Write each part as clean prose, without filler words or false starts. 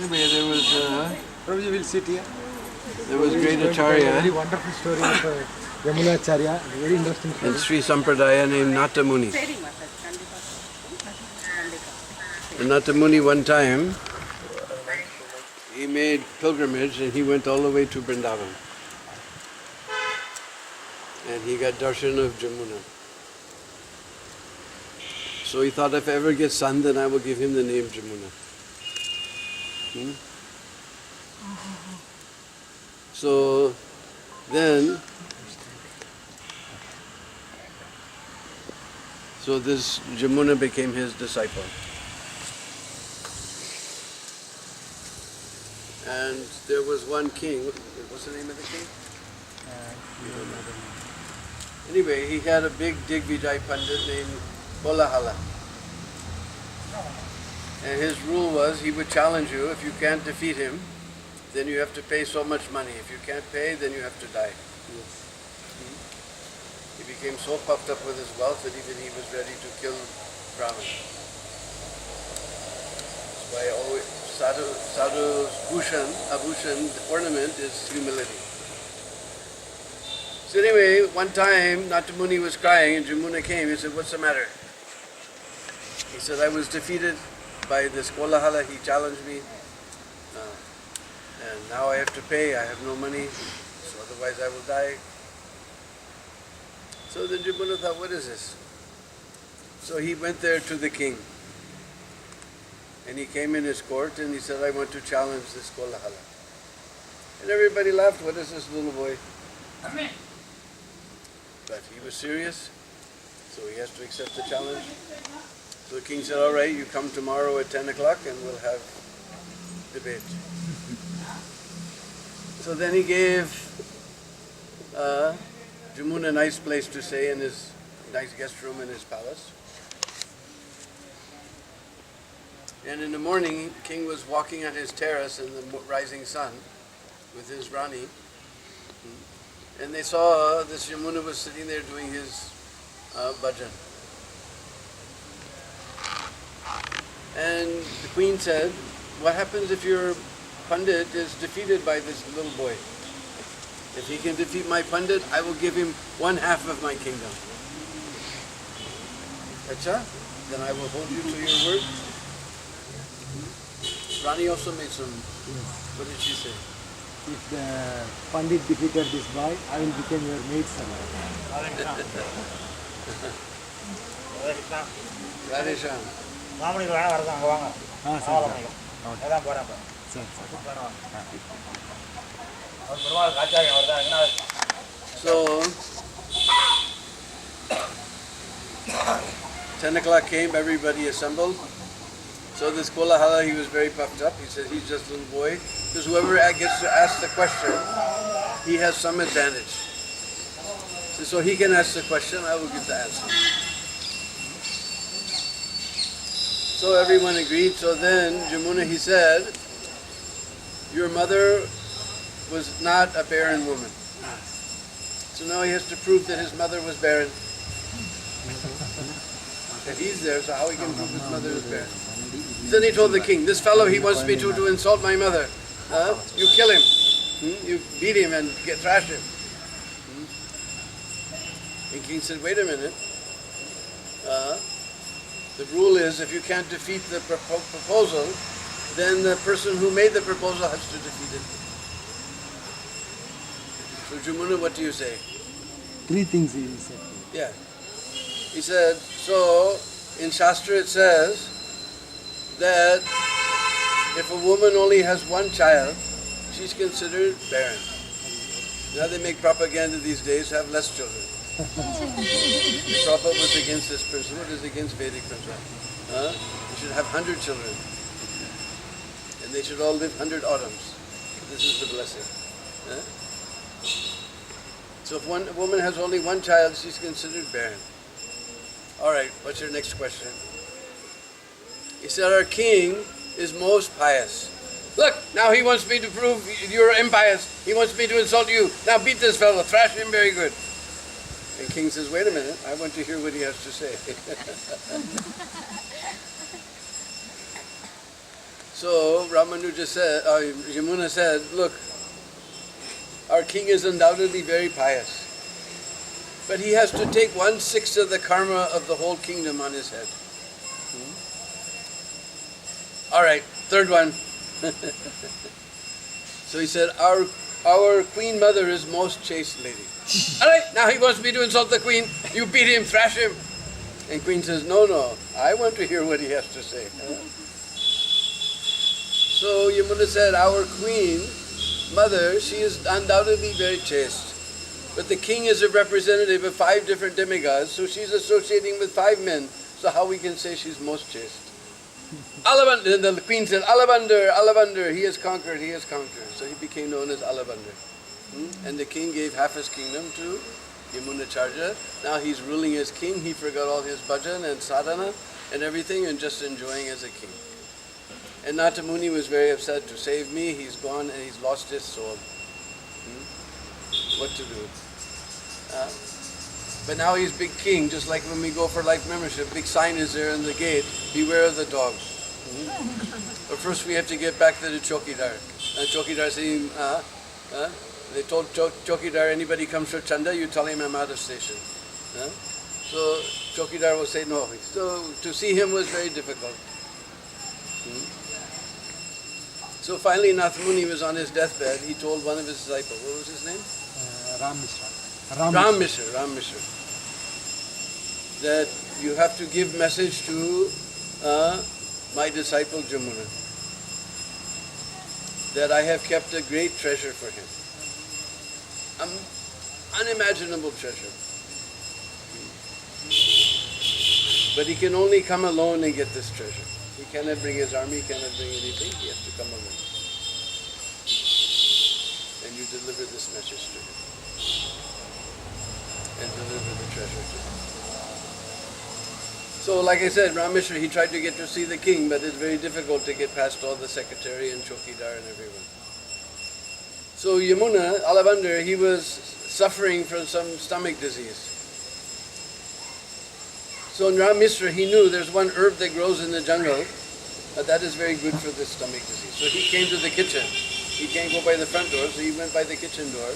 Anyway, there was Prabhuji will sit here. there was great Acharya Very wonderful story of Yamunacharya. Very interesting story. in Sri Sampradaya named Natamuni. And Natamuni one time, he made pilgrimage and he went all the way to Vrindavan. And he got darshan of Jamuna. So he thought, if I ever get son, then I will give him the name Jamuna. So then, this Jamuna became his disciple. And there was one king, what's the name of the king? Anyway, he had a big Digvijay Pandit named Kolahala. And his rule was, he would challenge you, if you can't defeat him, then you have to pay so much money. If you can't pay, then you have to die. He became so puffed up with his wealth that even he was ready to kill Brahmins. That's why always sadhu's abhushan, ornament is humility. So anyway, one time Natamuni was crying and Jamuna came. He said, "What's the matter?" He said, "I was defeated by this Kolahala. He challenged me. And now I have to pay. I have no money. So otherwise I will die." So then Jamuna thought, what is this? So he went there to the king. And he came in his court and he said, "I want to challenge this Kolahala." And everybody laughed. What is this little boy? But he was serious, so he has to accept the challenge. So the king said, "All right, you come tomorrow at 10 o'clock and we'll have debate." So then he gave Jamuna a nice place to stay in his nice guest room in his palace. And in the morning, the king was walking on his terrace in the rising sun with his Rani. And they saw this Yamuna was sitting there doing his bhajan. And the queen said, "What happens if your Pandit is defeated by this little boy? If he can defeat my Pandit, I will give him 1/2 of my kingdom." Acha, then I will hold you to your word. Rani also made some, what did she say? If the Pandit defeated this boy, I will become your maid servant. Radhe Shyam. So 10 o'clock came, everybody assembled. So this Kolahala, he was very puffed up. He said, he's just a little boy. Because whoever gets to ask the question, he has some advantage. So he can ask the question, I will give the answer. So everyone agreed. So then Jamuna, he said, "Your mother was not a barren woman." So now he has to prove that his mother was barren. If he's there, so how he can prove his mother was barren? Then he told the king, "This fellow, he wants me to insult my mother. You kill him. You beat him and thrash him." The king said, "Wait a minute. The rule is, if you can't defeat the proposal, then the person who made the proposal has to defeat it." So Jamuna, what do you say? 3 things he said. Yeah. He said, so in Shastra it says that if a woman only has one child, she's considered barren. Now they make propaganda these days to have less children. The Prabhupada was against this principle, it is against Vedic principle. You should have 100 children. And they should all live 100 autumns. This is the blessing. So if a woman has only one child, she's considered barren. All right, what's your next question? He said, "Our king is most pious." Look, now he wants me to prove you're impious. He wants me to insult you. Now beat this fellow, thrash him very good. And king says, "Wait a minute, I want to hear what he has to say." So Ramanuja said, Yamuna said, look, our king is undoubtedly very pious, but he has to take 1/6 of the karma of the whole kingdom on his head. All right, third one. So he said, our queen mother is most chaste lady. All right, now he wants me to insult the queen. You beat him, thrash him. And queen says, no, I want to hear what he has to say. So Yamuna said, our queen mother, she is undoubtedly very chaste. But the king is a representative of 5 different demigods, so she's associating with 5 men. So how we can say she's most chaste? Alabander, and the queen said, Alabander, he has conquered. So he became known as Alabander. And the king gave half his kingdom to Yamunacharya. Now he's ruling as king. He forgot all his bhajan and sadhana and everything and just enjoying as a king. And Nata Muni was very upset. To save me, he's gone and he's lost his soul. What to do? But now he's big king, just like when we go for life membership. Big sign is there in the gate, beware of the dogs. But first we have to get back to the Chokidar. And Chokidar saying, they told Chokidar, anybody comes for Chanda, you tell him I'm out of station. So Chokidar will say no. So to see him was very difficult. So finally Nath Muni was on his deathbed. He told one of his disciples, what was his name? Ram Mishra. Ram Mishra, that you have to give message to my disciple Jamuna, that I have kept a great treasure for him, unimaginable treasure. But he can only come alone and get this treasure. He cannot bring his army, cannot bring anything, he has to come alone. And you deliver this message to him. And deliver the treasure to him. So like I said, Ram Mishra, he tried to get to see the king, but it's very difficult to get past all the secretary and Chokidar and everyone. So Yamuna, Alabander, he was suffering from some stomach disease. So in Ram Mishra, he knew there's one herb that grows in the jungle, but that is very good for this stomach disease. So he came to the kitchen. He can't go by the front door, so he went by the kitchen door.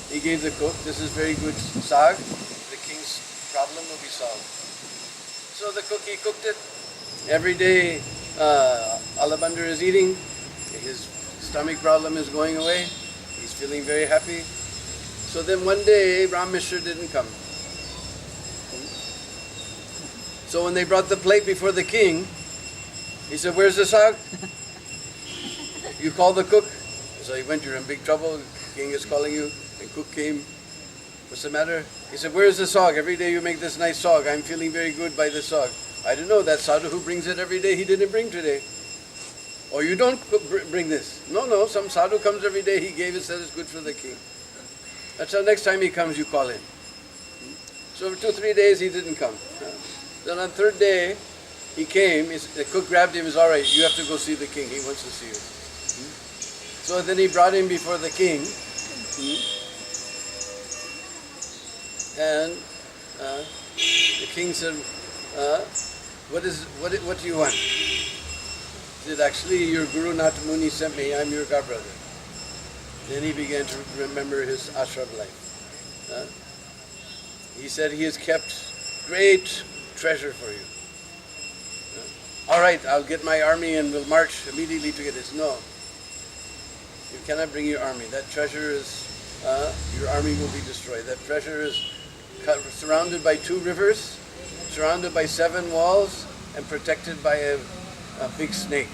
He gave the cook, this is very good sag, the king's problem will be solved. So the cook, he cooked it. Every day Alabander is eating, his stomach problem is going away, he's feeling very happy. So then one day Ram Mishra didn't come. So when they brought the plate before the king, he said, where's the sag? You call the cook? So he went, you're in big trouble, the king is calling you. The cook came, what's the matter? He said, where's the sag? Every day you make this nice sag. I'm feeling very good by the sag. I don't know, that sadhu who brings it every day, he didn't bring today. Or you don't bring this. No, some sadhu comes every day, he gave it, said it's good for the king. That's how next time he comes, you call him. So for 2-3 days he didn't come. Then on 3rd day, he came, the cook grabbed him, he said, all right, you have to go see the king, he wants to see you. So then he brought him before the king. And the king said, what do you want? He said, actually, your Guru Nata Muni sent me, I'm your godbrother. Then he began to remember his ashram life. He said, he has kept great treasure for you. All right, I'll get my army and we'll march immediately to get this. No, you cannot bring your army. That treasure is, your army will be destroyed. That treasure is surrounded by 2 rivers, surrounded by 7 walls, and protected by a big snake.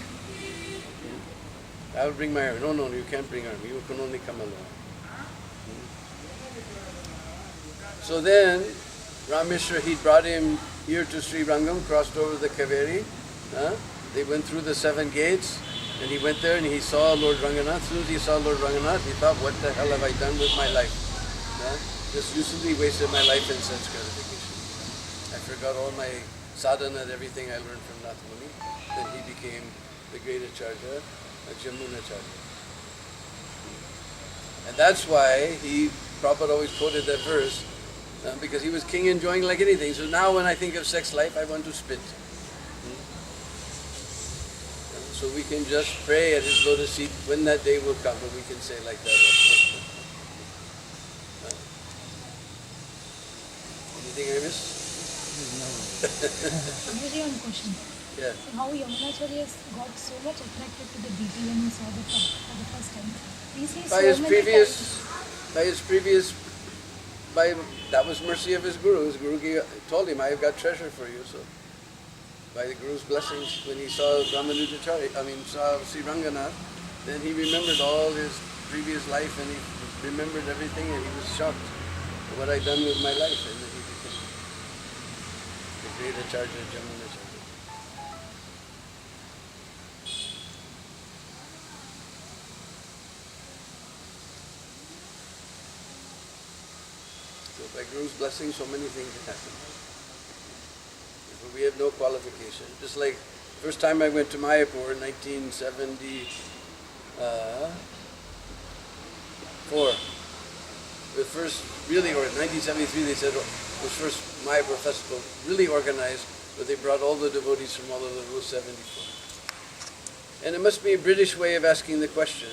I will bring my army. No, you can't bring army. You can only come alone. So then, Ram Mishra, he brought him here to srirangam, crossed over the Kaveri. They went through the 7 gates, and he went there and he saw Lord Ranganath. As soon as he saw Lord Ranganath, he thought, what the hell have I done with my life? Just uselessly wasted my life in sense gratification. I forgot all my sadhana and everything I learned from Nath Muni. Then he became the great Acharya, Yamunacharya. And that's why Prabhupada always quoted that verse, because he was king enjoying like anything. So now when I think of sex life, I want to spit. So we can just pray at his lotus feet when that day will come, and we can say like that also. Anything I missed? Very one question. Yeah. How Yamunacharya got so much attracted to the deity when he saw the top for the first time? We see By so his many previous, that was mercy of his guru. His guru told him, I have got treasure for you. So, by the guru's blessings, when he saw saw srirangam, then he remembered all his previous life, and he remembered everything, and he was shocked at what I'd done with my life, and then he became the great Acharya Yamunacharya. So by Guru's blessing, so many things happen. But we have no qualification. Just like first time I went to Mayapur in 1974. The first really, or 1973 they said was first Mayapur festival really organized, where they brought all the devotees from all over the world, 74. And it must be a British way of asking the question.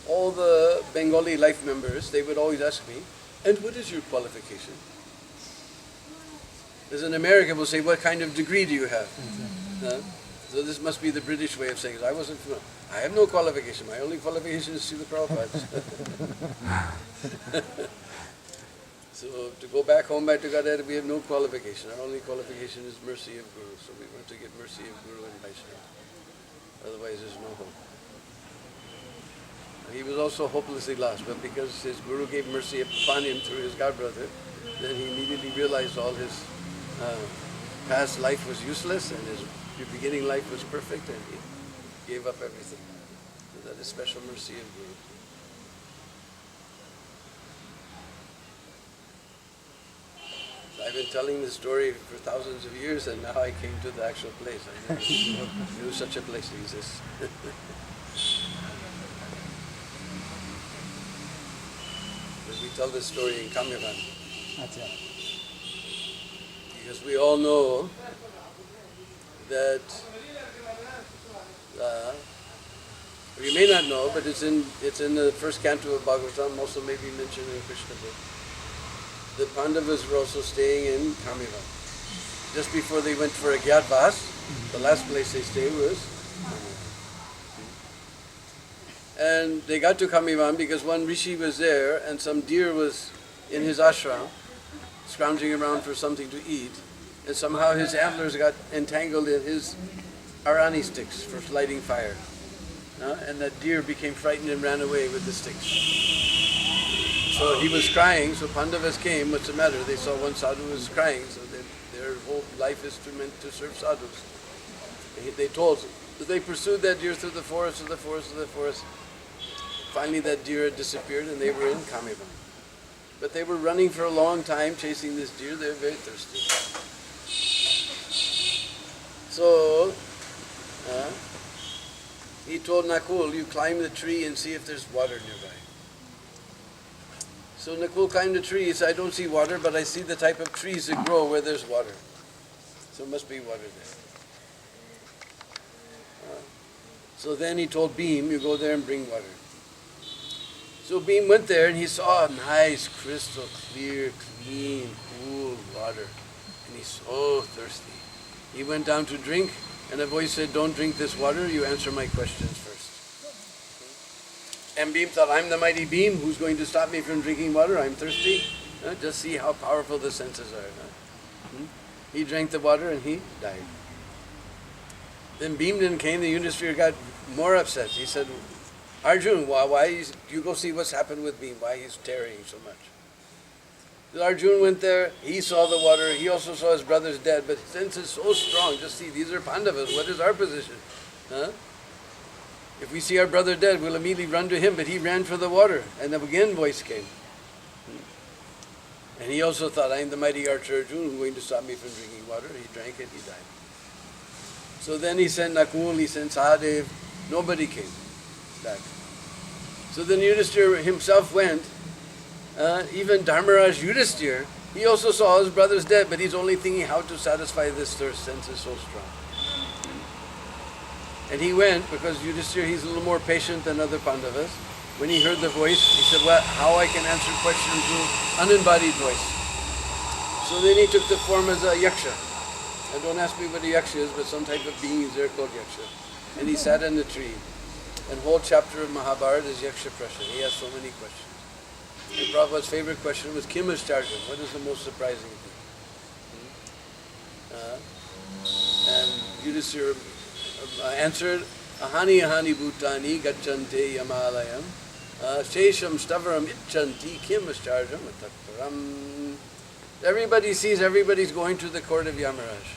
All the Bengali life members, they would always ask me, and what is your qualification? As an American will say, what kind of degree do you have? So this must be the British way of saying it. I have no qualification. My only qualification is Srila Prabhupada. So to go back home back to Godhead, we have no qualification. Our only qualification is mercy of Guru. So we want to get mercy of Guru and Vaishnava. Otherwise there's no hope. He was also hopelessly lost, but because his Guru gave mercy upon him through his godbrother, then he immediately realized all his past life was useless and his beginning life was perfect, and he gave up everything. So that is special mercy of Guru. So I've been telling this story for thousands of years, and now I came to the actual place. I never knew such a place exists. We tell this story in Kamyavan. Because we all know that, we may not know, but it's in the first canto of Bhagavatam, also may be mentioned in Krishna book. The Pandavas were also staying in Kamyavan. Just before they went for a Gyatvas, the last place they stayed was Kamyavan. And they got to Kamyavan because one rishi was there and some deer was in his ashram, scrounging around for something to eat, and somehow his antlers got entangled in his arani sticks for lighting fire. And that deer became frightened and ran away with the sticks. So he was crying, so Pandavas came, what's the matter? They saw one sadhu was crying, so their whole life is meant to serve sadhus. They told him. So they pursued that deer through the forest, Finally that deer had disappeared and they were in Kamyavan. But they were running for a long time chasing this deer. They were very thirsty. So he told Nakul, you climb the tree and see if there's water nearby. So Nakul climbed the tree. He said, I don't see water, but I see the type of trees that grow where there's water. So it must be water there. So then he told Bhim, you go there and bring water. So Bhim went there and he saw nice, crystal clear, clean, cool water. And he's so thirsty. He went down to drink, and a voice said, don't drink this water, you answer my questions first. And Bhim thought, I'm the mighty Bhim, who's going to stop me from drinking water? I'm thirsty. Just see how powerful the senses are. He drank the water and he died. Then Bhim came, the Yudhishthira got more upset. He said, Arjun, why you go see what's happened with Bhim, why he's tarrying so much. Arjun went there, he saw the water, he also saw his brothers dead, but his sense is so strong. Just see, these are Pandavas, what is our position? If we see our brother dead, we'll immediately run to him, but he ran for the water. And then again voice came. And he also thought, I'm the mighty archer Arjun, who's going to stop me from drinking water. He drank it, he died. So then he sent Nakul, he sent Sahadev, nobody came back. So then Yudhishthira himself went. Even Dharmaraj Yudhishthira, he also saw his brothers dead, but he's only thinking how to satisfy this thirst. Sense is so strong. And he went because Yudhishthira, he's a little more patient than other Pandavas. When he heard the voice, he said, well, how I can answer questions through unembodied voice. So then he took the form as a yaksha. And don't ask me what a yaksha is, but some type of being is there called yaksha. And he sat in the tree. And whole chapter of Mahabharata is yaksha prashan. He has so many questions. And Prabhupada's favorite question was Kimascharjam. What is the most surprising thing? And Yudhishthira answered, Ahani ahani bhutani gacchante yamalayam shesham stavaram icchanti kimascharjam atakparam. Everybody sees everybody's going to the court of Yamaraj.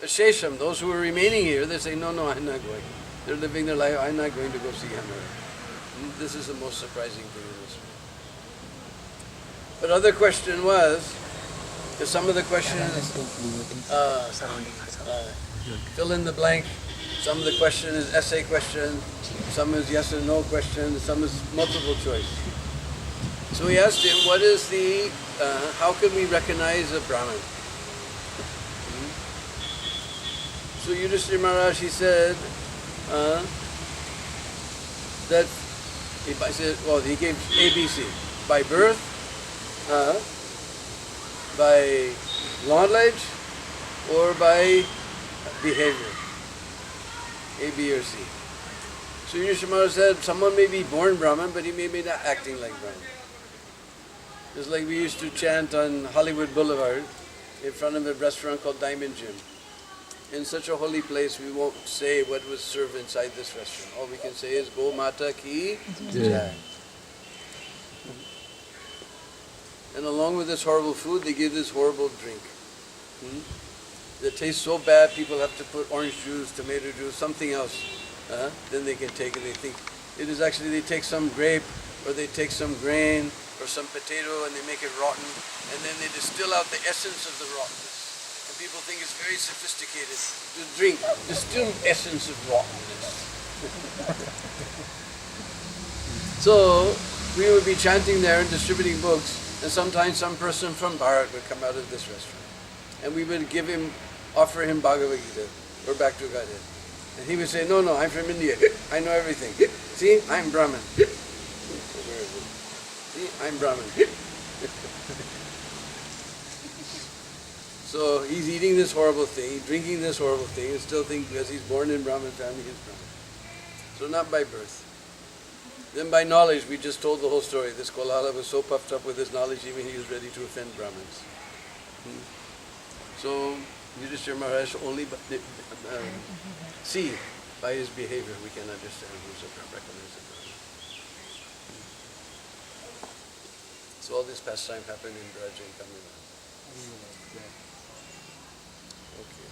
Shesham, those who are remaining here, they say, no, I'm not going. They're living their life, I'm not going to go see Yamaraj. This is the most surprising thing in this world. But other question was, some of the questions fill in the blank. Some of the question is essay question. Some is yes or no question. Some is multiple choice. So he asked him, what is the, how can we recognize a Brahmin? So Yudhishthira Maharaj, he said that, he gave ABC. By birth, by knowledge, or by behavior. A, B, or C. So Yudhishthira Maharaj said, someone may be born Brahmin, but he may be not acting like Brahmin. Just like we used to chant on Hollywood Boulevard in front of a restaurant called Diamond Gym. In such a holy place, we won't say what was served inside this restaurant. All we can say is, Go Mata Ki Jai. And along with this horrible food, they give this horrible drink. That tastes so bad, people have to put orange juice, tomato juice, something else. Then they can take it. They think it is actually, they take some grape, or they take some grain, or some potato, and they make it rotten, and then they distill out the essence of the rottenness. And people think it's very sophisticated to drink distilled essence of rottenness. So we would be chanting there and distributing books, and sometimes some person from Bharat would come out of this restaurant, and we would offer him Bhagavad Gita or back to Godhead. And he would say, no, I'm from India. I know everything. See, I'm Brahmin. See, I'm Brahmin. So he's eating this horrible thing, drinking this horrible thing, and still think because he's born in Brahmin family, he's Brahmin. So not by birth. Then by knowledge, we just told the whole story. This Kolala was so puffed up with his knowledge, even he was ready to offend Brahmins. So Yudhishthira Maharaj only see by his behavior we can understand who's a Brahmin, recognize a Brahmin. So all this pastime happened in Braj and Tamil Nadu. Okay.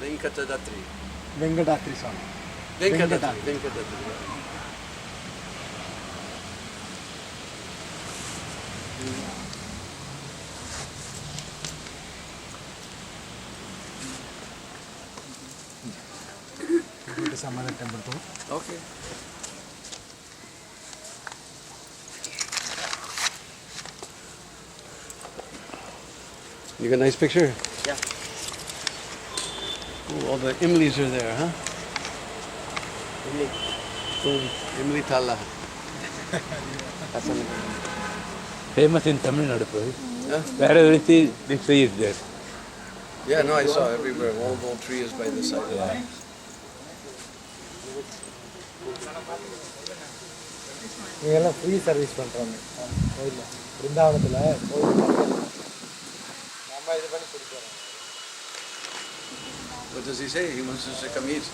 Venkatadatri. Venkatatri Swami. Venkatadatri. Go to some other temple too. Okay. You got a nice picture? Yeah. Ooh, all the Imlis are there, huh? Imli Tala. Famous in Tamil Nadu, Prabhu. Huh? Wherever you see, this tree is there. Yeah, no, I saw everywhere. All the old tree is by the side. Yeah. இங்கெல்லாம் free service பண்ணுறாங்க கோயிலில் பிருந்தாவனத்தில் கோயில் நம்ம இது பண்ணி கொடுக்குறோம். What does he say? He wants us to come eat.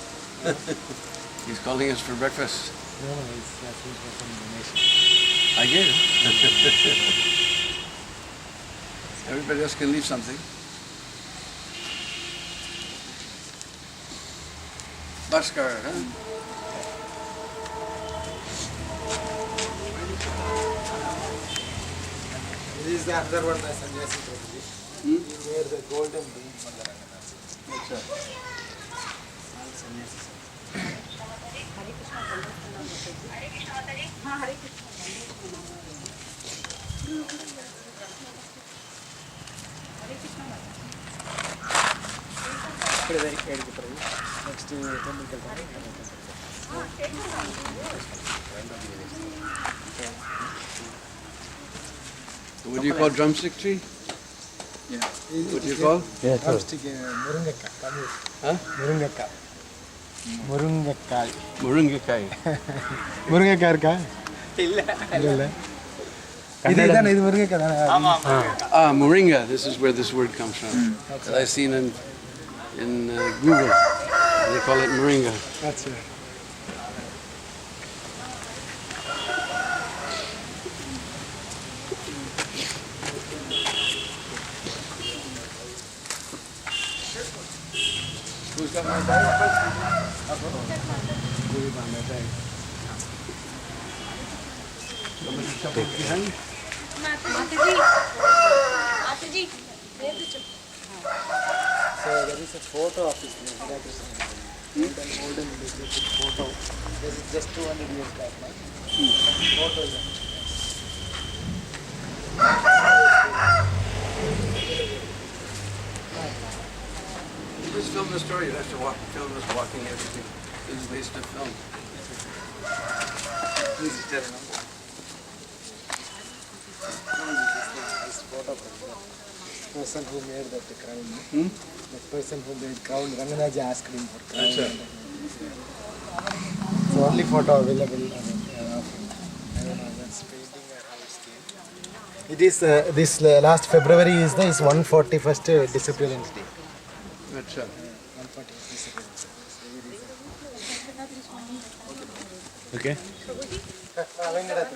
He's calling us for breakfast. No, it's asking for some donation. I get it. Everybody else can leave something. Bhaskar, huh? This is the another one by Sannyasi Prabhuji. He wear the golden ring for the Ranganath. What's that? Sannyasi. Hare Krishna. Next temple. What do you call drumstick tree? Yeah. What do you call? Yes, sir. Drumstick, Murungakka. Tamil. Huh? Murungakka. Murungakkai. Muringakai. Murungakka இருக்கா? இல்ல. இதுதானே இது முருங்கைக்கா தானே? Ah, moringa. This is where this word comes from. That I've seen in Google. They call it moringa. That's it. Who's got my bag? Somebody behind? So there is a photo of this olden photo. This is just 200 years back. Photo. You just film the story. You have to film us walking everything. This is based on film. Please tell me. This photo of the person who made that crown. The person who made crown, Ranganaji asked him for crown. Achha. It's the only photo available. I don't know that's painting or how it's there. It is this last February is the 141st disappearance day. Achha. 141st disappearance day. Okay. Vengadati.